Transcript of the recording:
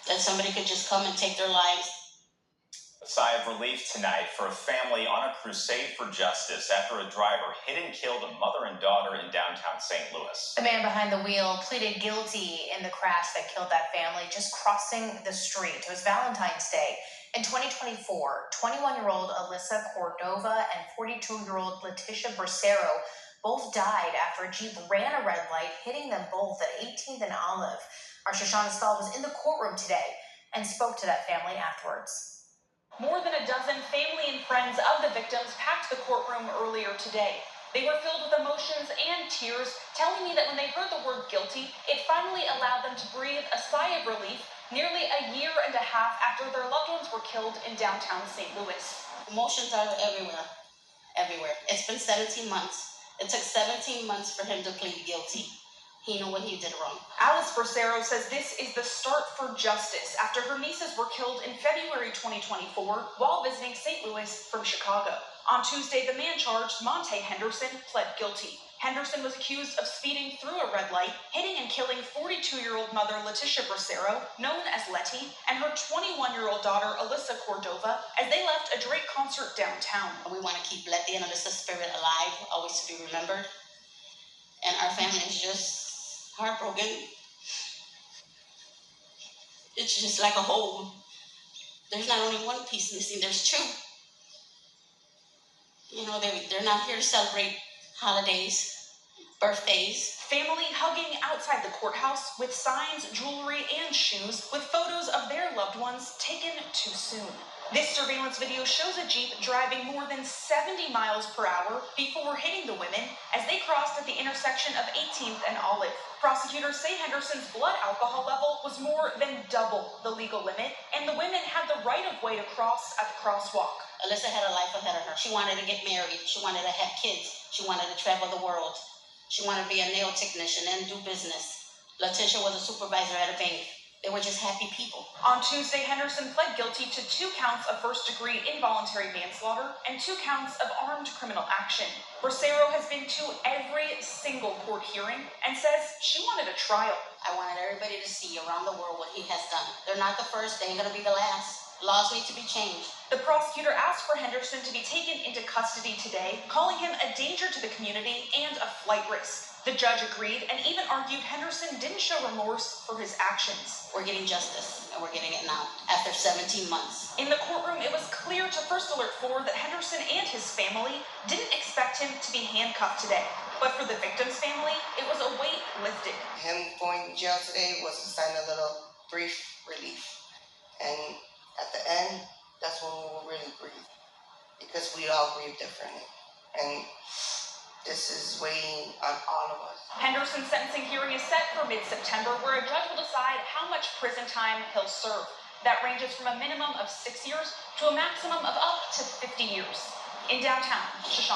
that somebody could just come and take their lives. A sigh of relief tonight for a family on a crusade for justice after a driver hit and killed a mother and daughter in downtown St. Louis. The man behind the wheel pleaded guilty in the crash that killed that family just crossing the street. It was Valentine's Day. In 2024, 21-year-old Alyssa Cordova and 42-year-old Letitia Bracero both died after a Jeep ran a red light, hitting them both at 18th and Olive. Our Shoshana Stahl was in the courtroom today and spoke to that family afterwards. More than a dozen family and friends of the victims packed the courtroom earlier today. They were filled with emotions and tears, telling me that when they heard the word guilty, it finally allowed them to breathe a sigh of relief nearly a year and a half after their loved ones were killed in downtown St. Louis. Emotions are everywhere, everywhere. It's been 17 months. It took 17 months for him to plead guilty. He knew what he did wrong. Alice Bracero says this is the start for justice after her nieces were killed in February 2024 while visiting St. Louis from Chicago. On Tuesday, the man charged, Monte Henderson, pled guilty. Henderson was accused of speeding through a red light, hitting and killing 42-year-old mother Letitia Bracero, known as Letty, and her 21-year-old daughter Alyssa Cordova as they left a Drake concert downtown. We want to keep Letty and Alyssa's spirit alive, always to be remembered. And our family is just heartbroken. It's just like a whole. There's not only one piece missing, there's two. You know, they're not here to celebrate holidays, birthdays. Family hugging outside the courthouse with signs, jewelry, and shoes with photos of their loved ones taken too soon. This surveillance video shows a Jeep driving more than 70 miles per hour before hitting the women as they crossed at the intersection of 18th and Olive. Prosecutors say Henderson's blood alcohol level was more than double the legal limit, and the women had the right of way to cross at the crosswalk. Alyssa had a life ahead of her. She wanted to get married. She wanted to have kids. She wanted to travel the world. She wanted to be a nail technician and do business. Letitia was a supervisor at a bank. They were just happy people. On Tuesday, Henderson pled guilty to 2 counts of first-degree involuntary manslaughter and 2 counts of armed criminal action. Bracero has been to every single court hearing and says she wanted a trial. I wanted everybody to see around the world what he has done. They're not the first. They ain't going to be the last. Laws need to be changed. The prosecutor asked for Henderson to be taken into custody today, calling him a danger to the community and a flight risk. The judge agreed and even argued Henderson didn't show remorse for his actions. We're getting justice, and we're getting it now, after 17 months. In the courtroom, it was clear to First Alert 4 that Henderson and his family didn't expect him to be handcuffed today. But for the victim's family, it was a weight lifted. Him going to jail today was a sign of little brief relief. And at the end, that's when we will really breathe. Because we all grieve differently. And this is weighing on all of us. Henderson's sentencing hearing is set for mid-September, where a judge will decide how much prison time he'll serve. That ranges from a minimum of 6 years to a maximum of up to 50 years. In downtown Shoshana.